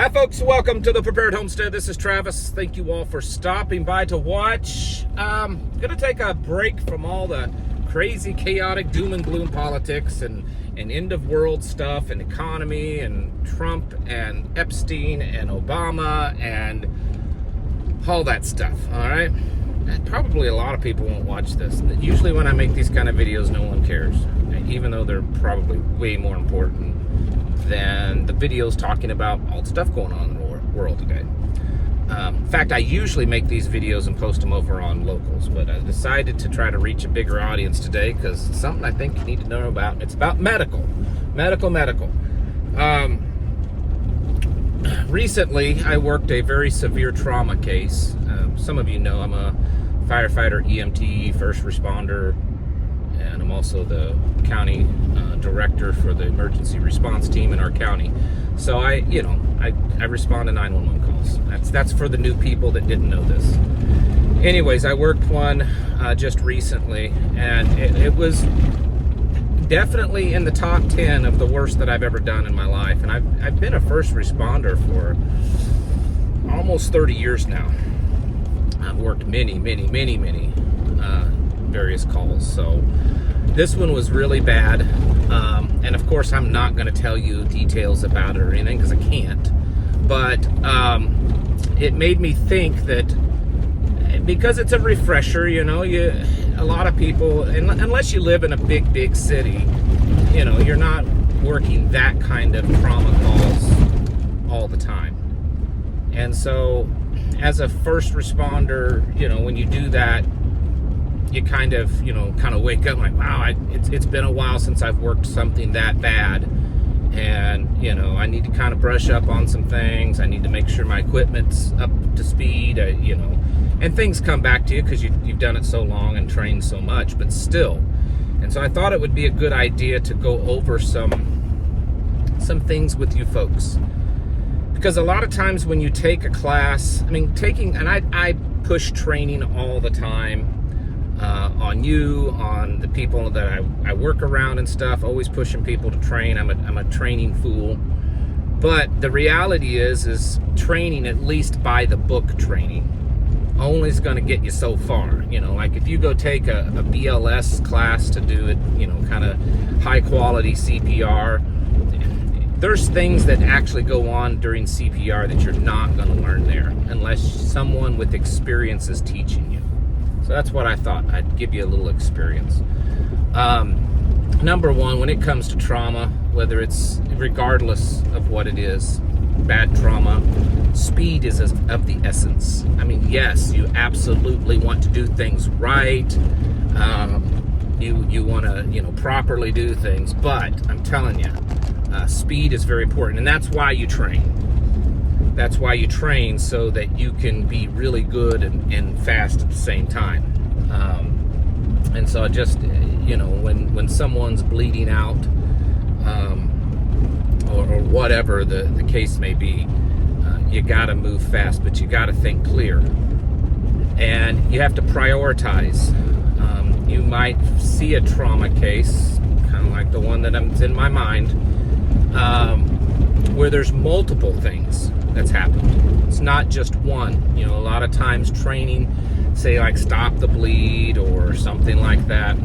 Hi folks, welcome to the Prepared Homestead. This is Travis. Thank you all for stopping by to watch. Gonna take a break from all the crazy, chaotic, doom and gloom politics and end of world stuff and economy and Trump and Epstein and Obama and all that stuff, all right? And probably a lot of people won't watch this. Usually when I make these kind of videos, no one cares, even though they're probably way more important than the videos talking about all the stuff going on in the world today. In fact, I usually make these videos and post them over on Locals, but I decided to try to reach a bigger audience today because it's something I think you need to know about. It's about medical. Recently, I worked a very severe trauma case. Some of you know I'm a firefighter, EMT, first responder, and I'm also the county director for the emergency response team in our county. So I respond to 911 calls. That's for the new people that didn't know this. Anyways, I worked one just recently, and it was definitely in the top 10 of the worst that I've ever done in my life. And I've been a first responder for almost 30 years now. I've worked many various calls. So this one was really bad. And of course, I'm not going to tell you details about it or anything because I can't. But it made me think that because it's a refresher, a lot of people, unless you live in a big city, you're not working that kind of trauma calls all the time. And so as a first responder, when you do that, you kind of wake up like, wow, it's been a while since I've worked something that bad. And, I need to kind of brush up on some things. I need to make sure my equipment's up to speed, and things come back to you because you've done it so long and trained so much, but still. And so I thought it would be a good idea to go over some things with you folks. Because a lot of times when you take a class, I push training all the time on you, on the people that I work around and stuff, always pushing people to train. I'm a training fool. But the reality is training, at least by the book training, only is going to get you so far. Like if you go take a BLS class to do it, kind of high quality CPR, there's things that actually go on during CPR that you're not going to learn there unless someone with experience is teaching you. So that's what I thought. I'd give you a little experience. Number one, when it comes to trauma, whether it's regardless of what it is, bad trauma, speed is of the essence. Yes, you absolutely want to do things right. You want to, properly do things, but I'm telling you, speed is very important, and that's why you train. That's why you train, so that you can be really good and fast at the same time. And so just, when someone's bleeding out, or whatever the case may be, you got to move fast, but you got to think clear. And you have to prioritize. You might see a trauma case, kind of like the one that's in my mind, where there's multiple things that's happened. It's not just one. A lot of times training, say like stop the bleed or something like that,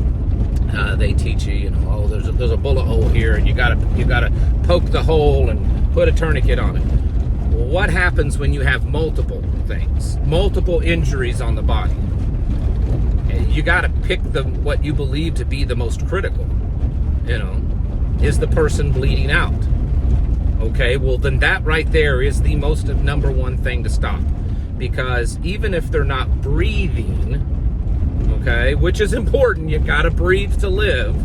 they teach you, there's a bullet hole here and you gotta poke the hole and put a tourniquet on it. Well, what happens when you have multiple things, multiple injuries on the body? You gotta pick what you believe to be the most critical. Is the person bleeding out? Okay, well then that right there is the most number one thing to stop. Because even if they're not breathing, okay, which is important, you gotta breathe to live,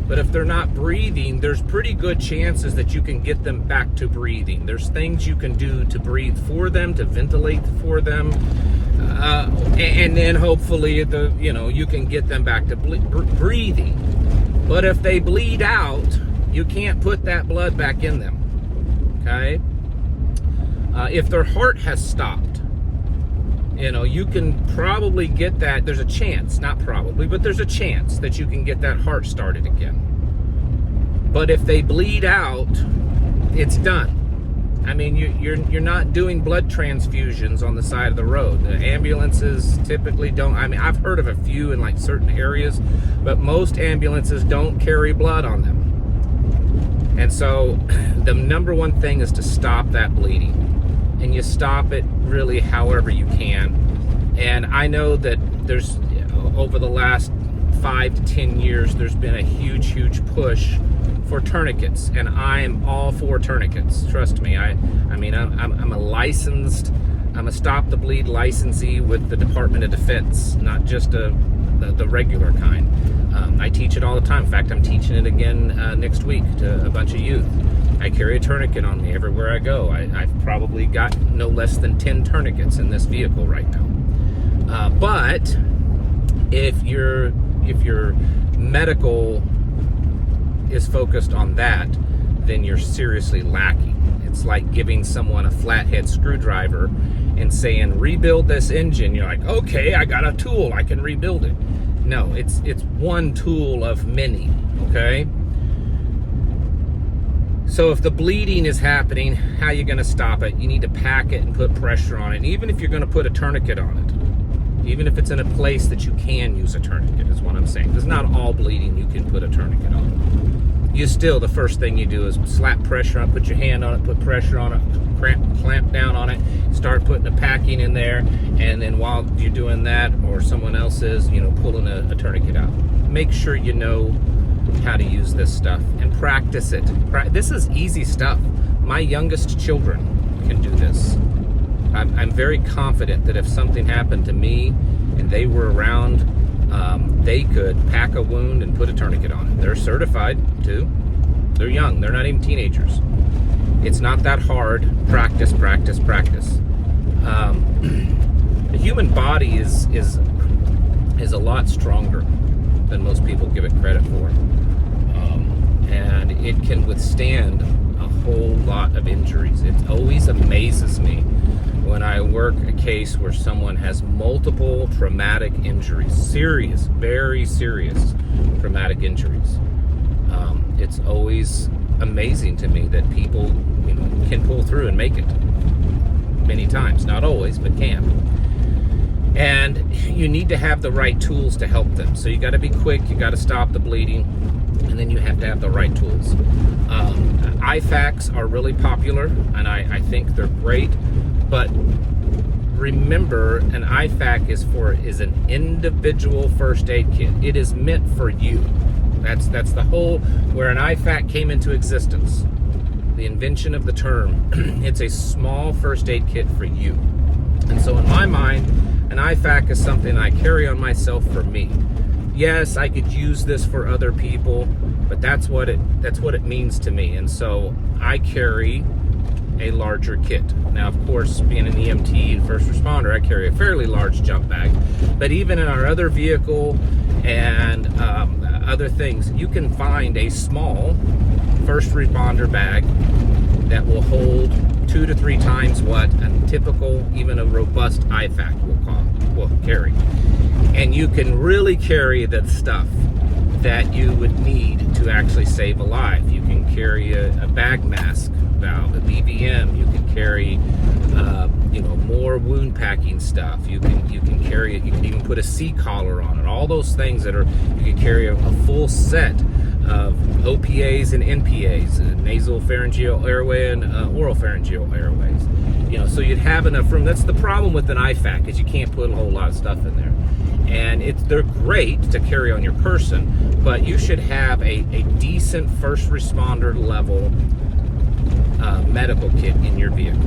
but if they're not breathing, there's pretty good chances that you can get them back to breathing. There's things you can do to breathe for them, to ventilate for them, and then hopefully you can get them back to breathing. But if they bleed out, you can't put that blood back in them. Okay? If their heart has stopped, you can probably get that. There's a chance, not probably, but there's a chance that you can get that heart started again. But if they bleed out, it's done. I mean, you're not doing blood transfusions on the side of the road. The ambulances typically don't. I mean, I've heard of a few in like certain areas, but most ambulances don't carry blood on them. And so the number one thing is to stop that bleeding. And you stop it really however you can. And I know that there's, over the last 5 to 10 years, there's been a huge push for tourniquets, and I am all for tourniquets. Trust me. I mean, I'm a stop the bleed licensee with the Department of Defense, not just the regular kind. I teach it all the time. In fact, I'm teaching it again next week to a bunch of youth. I carry a tourniquet on me everywhere I go. I've probably got no less than 10 tourniquets in this vehicle right now. But if your medical is focused on that, then you're seriously lacking. It's like giving someone a flathead screwdriver and saying, rebuild this engine. You're like, okay, I got a tool, I can rebuild it. No, it's one tool of many, okay? So if the bleeding is happening, how are you going to stop it? You need to pack it and put pressure on it. And even if you're going to put a tourniquet on it, even if it's in a place that you can use a tourniquet, is what I'm saying. Because not all bleeding you can put a tourniquet on. You still, the first thing you do is slap pressure on it, put your hand on it, put pressure on it, clamp down on it, start putting the packing in there, and then while you're doing that, or someone else is, pulling a tourniquet out. Make sure you know how to use this stuff and practice it. This is easy stuff. My youngest children can do this. I'm very confident that if something happened to me and they were around, they could pack a wound and put a tourniquet on it. They're certified too. They're young. They're not even teenagers. It's not that hard. Practice. The human body is a lot stronger than most people give it credit for. And it can withstand a whole lot of injuries. It always amazes me when I work a case where someone has multiple traumatic injuries, serious, very serious traumatic injuries. It's always amazing to me that people can pull through and make it many times. Not always, but can. And you need to have the right tools to help them. So you got to be quick, you got to stop the bleeding, and then you have to have the right tools. IFAKs are really popular, and I think they're great, but remember, an IFAK is an individual first aid kit. It is meant for you. That's the whole, where an IFAK came into existence, the invention of the term. It's a small first aid kit for you. And so in my mind, an IFAK is something I carry on myself for me. Yes, I could use this for other people, but that's what it means to me. And so I carry a larger kit. Now, of course, being an EMT and first responder, I carry a fairly large jump bag. But even in our other vehicle and other things, you can find a small first responder bag that will hold 2 to 3 times what a typical, even a robust IFAK will carry. And you can really carry the stuff that you would need to actually save a life. You can carry a bag mask valve, a BVM. You can carry, more wound packing stuff. You can carry it. You can even put a C collar on it. All those things you can carry a full set of OPAs and NPAs, nasal pharyngeal airway and oral pharyngeal airways. So you'd have enough room. That's the problem with an IFAK, is you can't put a whole lot of stuff in there. And they're great to carry on your person, but you should have a decent first responder level medical kit in your vehicle.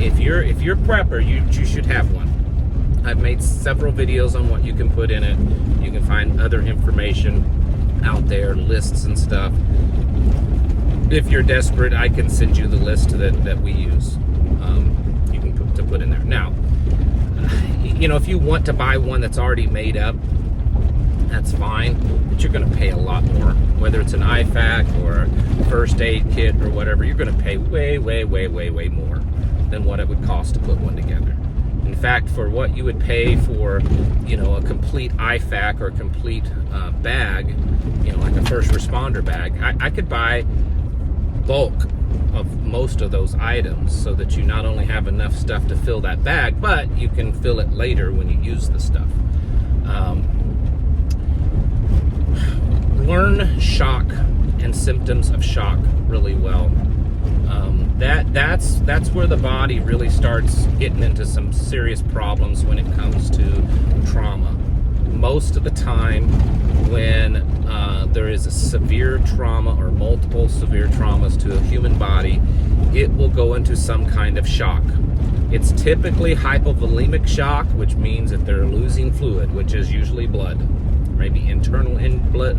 If you're prepper, you should have one. I've made several videos on what you can put in it. You can find other information out there, lists and stuff. If you're desperate, I can send you the list that we use. You can put in there. Now, if you want to buy one that's already made up, that's fine, but you're going to pay a lot more. Whether it's an IFAK or a first aid kit or whatever, you're going to pay way more than what it would cost to put one together. In fact, for what you would pay for, a complete IFAK or a complete bag, like a first responder bag, I could buy bulk of most of those items, so that you not only have enough stuff to fill that bag, but you can fill it later when you use the stuff. Learn shock and symptoms of shock really well. That's where the body really starts getting into some serious problems when it comes to trauma. Most of the time when there is a severe trauma or multiple severe traumas to a human body, it will go into some kind of shock. It's typically hypovolemic shock, which means that they're losing fluid, which is usually blood. Maybe internal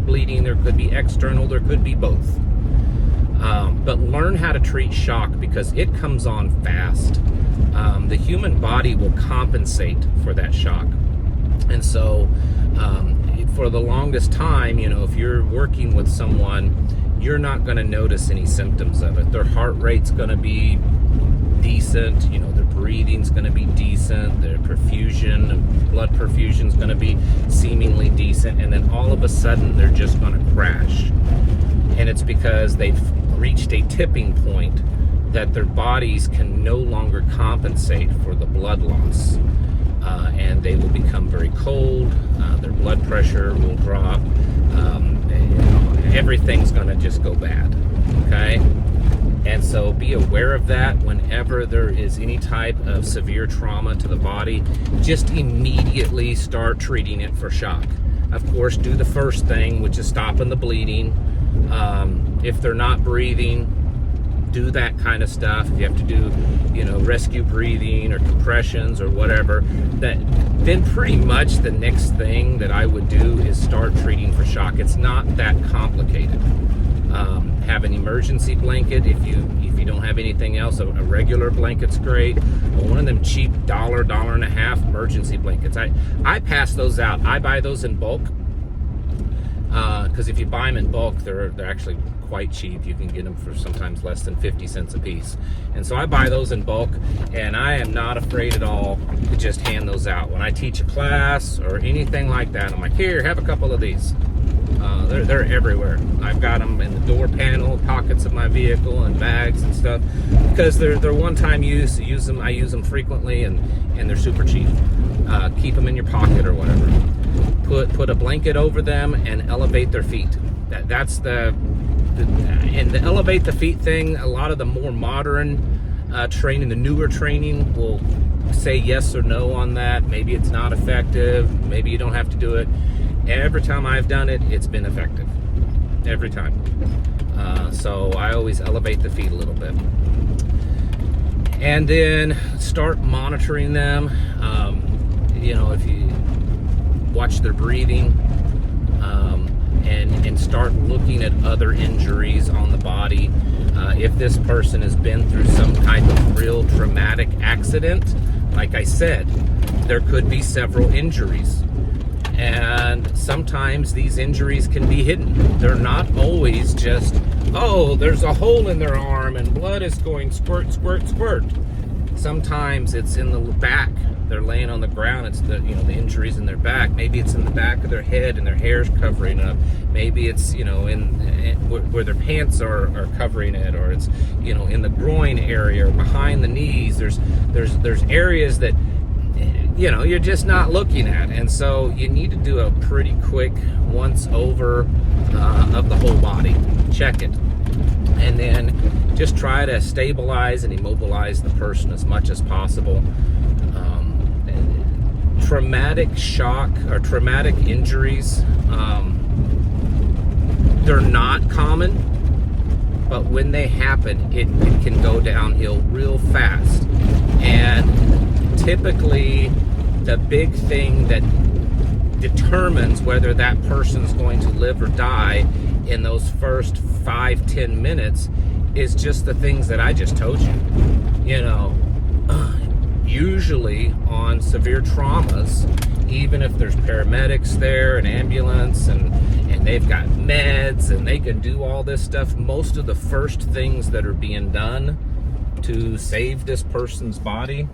bleeding, there could be external, there could be both. But learn how to treat shock, because it comes on fast. The human body will compensate for that shock. And so for the longest time, if you're working with someone, you're not going to notice any symptoms of it. Their heart rate's going to be decent, their breathing's going to be decent, their blood perfusion's going to be seemingly decent, and then all of a sudden they're just going to crash. And it's because they've reached a tipping point that their bodies can no longer compensate for the blood loss. And they will become very cold, their blood pressure will drop, everything's going to just go bad, okay? And so be aware of that whenever there is any type of severe trauma to the body. Just immediately start treating it for shock. Of course, do the first thing, which is stopping the bleeding. If they're not breathing, do that kind of stuff. If you have to do, rescue breathing or compressions or whatever, then pretty much the next thing that I would do is start treating for shock. It's not that complicated. Have an emergency blanket if you don't have anything else. A regular blanket's great. But one of them cheap $1.50 emergency blankets. I pass those out. I buy those in bulk. Because if you buy them in bulk, they're actually quite cheap. You can get them for sometimes less than 50 cents a piece. And so I buy those in bulk, and I am not afraid at all to just hand those out. When I teach a class or anything like that, I'm like, here, have a couple of these. They're everywhere. I've got them in the door panel, pockets of my vehicle, and bags and stuff, because they're one-time use. I use them frequently, and they're super cheap. Keep them in your pocket or whatever. Put a blanket over them and elevate their feet. That's and the elevate the feet thing. A lot of the more modern training, the newer training, will say yes or no on that. Maybe it's not effective. Maybe you don't have to do it. Every time I've done it, it's been effective. Every time. So I always elevate the feet a little bit. And then start monitoring them. If you watch their breathing, and start looking at other injuries on the body. If this person has been through some kind of real traumatic accident, like I said, there could be several injuries. And sometimes these injuries can be hidden. They're not always just, there's a hole in their arm and blood is going squirt, squirt, squirt. Sometimes it's in the back. They're laying on the ground. It's the injuries in their back. Maybe it's in the back of their head and their hair's covering up. Maybe it's in where their pants are covering it, or it's in the groin area or behind the knees. There's areas that you're just not looking at, and so you need to do a pretty quick once over of the whole body. Check it, and then just try to stabilize and immobilize the person as much as possible. Traumatic shock or traumatic injuries, they're not common, but when they happen, it can go downhill real fast. And typically, the big thing that determines whether that person's going to live or die in those first 5-10 minutes is just the things that I just told you. Usually on severe traumas, even if there's paramedics there, an ambulance, and they've got meds and they can do all this stuff, most of the first things that are being done to save this person's body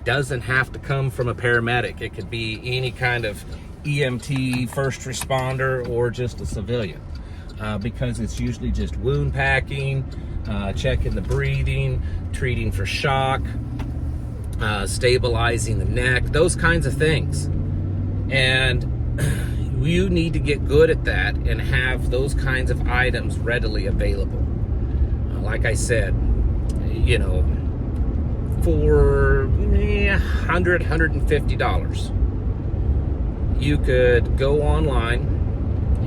doesn't have to come from a paramedic. It could be any kind of EMT, first responder, or just a civilian, because it's usually just wound packing, checking the breathing, treating for shock, stabilizing the neck, those kinds of things. And you need to get good at that and have those kinds of items readily available. Like I said, you know, for $100, $150, you could go online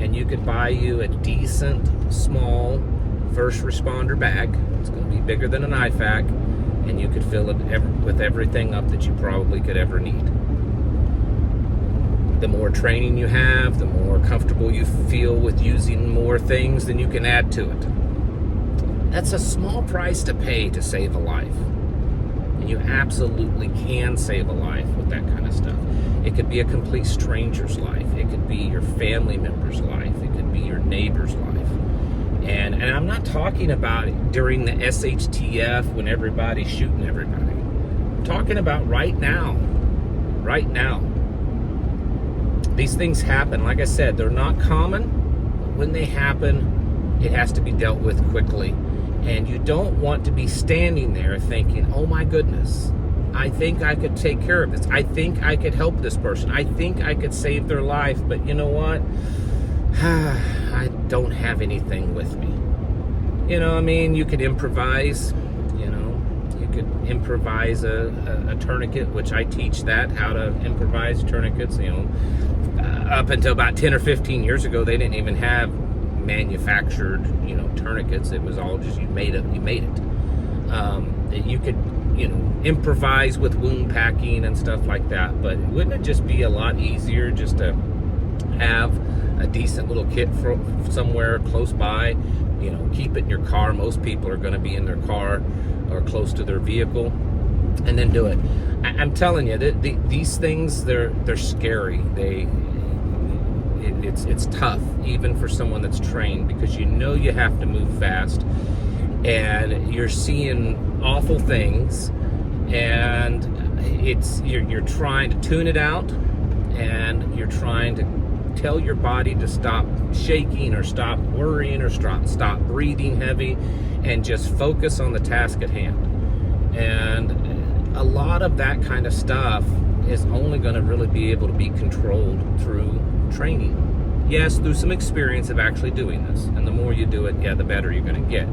and you could buy you a decent, small first responder bag. It's going to be bigger than an IFAC, and you could fill it with everything up that you probably could ever need. The more training you have, the more comfortable you feel with using more things, then you can add to it. That's a small price to pay to save a life. And you absolutely can save a life with that kind of stuff. It could be a complete stranger's life. It could be your family member's life. It could be your neighbor's life. And I'm not talking about it during the SHTF when everybody's shooting everybody. I'm talking about right now. Right now. These things happen. Like I said, they're not common. But when they happen, it has to be dealt with quickly. And you don't want to be standing there thinking, oh my goodness, I think I could take care of this. I think I could help this person. I think I could save their life. But you know what? I don't have anything with me. You know, I mean, you could improvise. You know, you could improvise a tourniquet, which I teach that, how to improvise tourniquets. You know, up until about 10 or 15 years ago, they didn't even have manufactured, you know, tourniquets. It was all just you made it. You could, you know, improvise with wound packing and stuff like that. But wouldn't it just be a lot easier just to have a decent little kit somewhere close by? You know, keep it in your car. Most people are going to be in their car or close to their vehicle, and then do it. I'm telling you, these things, they're scary. It's tough, even for someone that's trained, because you know you have to move fast, and you're seeing awful things, and you're trying to tune it out, and you're trying to tell your body to stop shaking or stop worrying or stop breathing heavy and just focus on the task at hand. And a lot of that kind of stuff is only going to really be able to be controlled through training. Yes, through some experience of actually doing this. And the more you do it, yeah, the better you're going to get.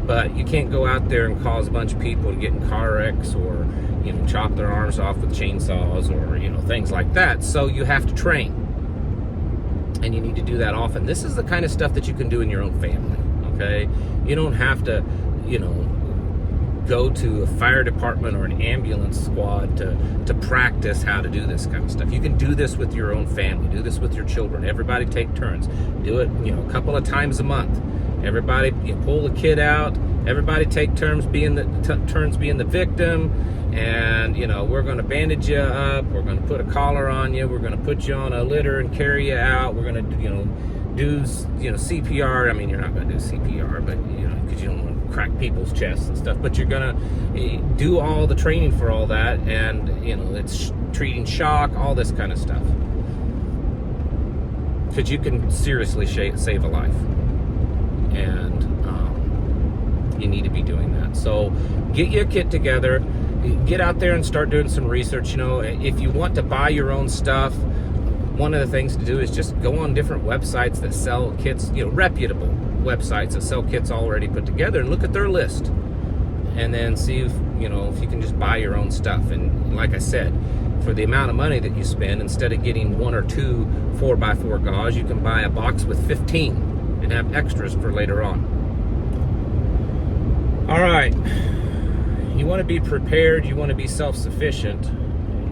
But you can't go out there and cause a bunch of people to get in car wrecks or, you know, chop their arms off with chainsaws or, you know, things like that. So you have to train. And you need to do that often. This is the kind of stuff that you can do in your own family, okay? You don't have to, you know, go to a fire department or an ambulance squad to practice how to do this kind of stuff. You can do this with your own family. Do this with your children. Everybody take turns. Do it, you know, a couple of times a month. Everybody, you pull the kid out. Everybody take turns being the victim. And, you know, we're going to bandage you up. We're going to put a collar on you. We're going to put you on a litter and carry you out. We're going to, you know, do, you know, CPR. I mean, you're not going to do CPR, but, you know, because you don't want to crack people's chests and stuff. But you're going to do all the training for all that. And, you know, it's treating shock, all this kind of stuff. Because you can seriously save a life. And you need to be doing that. So get your kit together. Get out there and start doing some research. You know, if you want to buy your own stuff, one of the things to do is just go on different websites that sell kits, you know, reputable websites that sell kits already put together, and look at their list. And then see if, you know, if you can just buy your own stuff. And like I said, for the amount of money that you spend, instead of getting 1 or 2 4x4 gauze, you can buy a box with 15 and have extras for later on. All right. You want to be prepared, you want to be self-sufficient,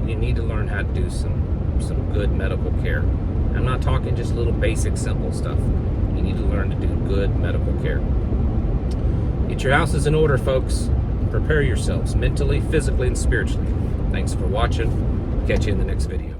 you need to learn how to do some good medical care. I'm not talking just little basic simple stuff. You need to learn to do good medical care. Get your houses in order, folks. Prepare yourselves mentally, physically, and spiritually. Thanks for watching. Catch you in the next video.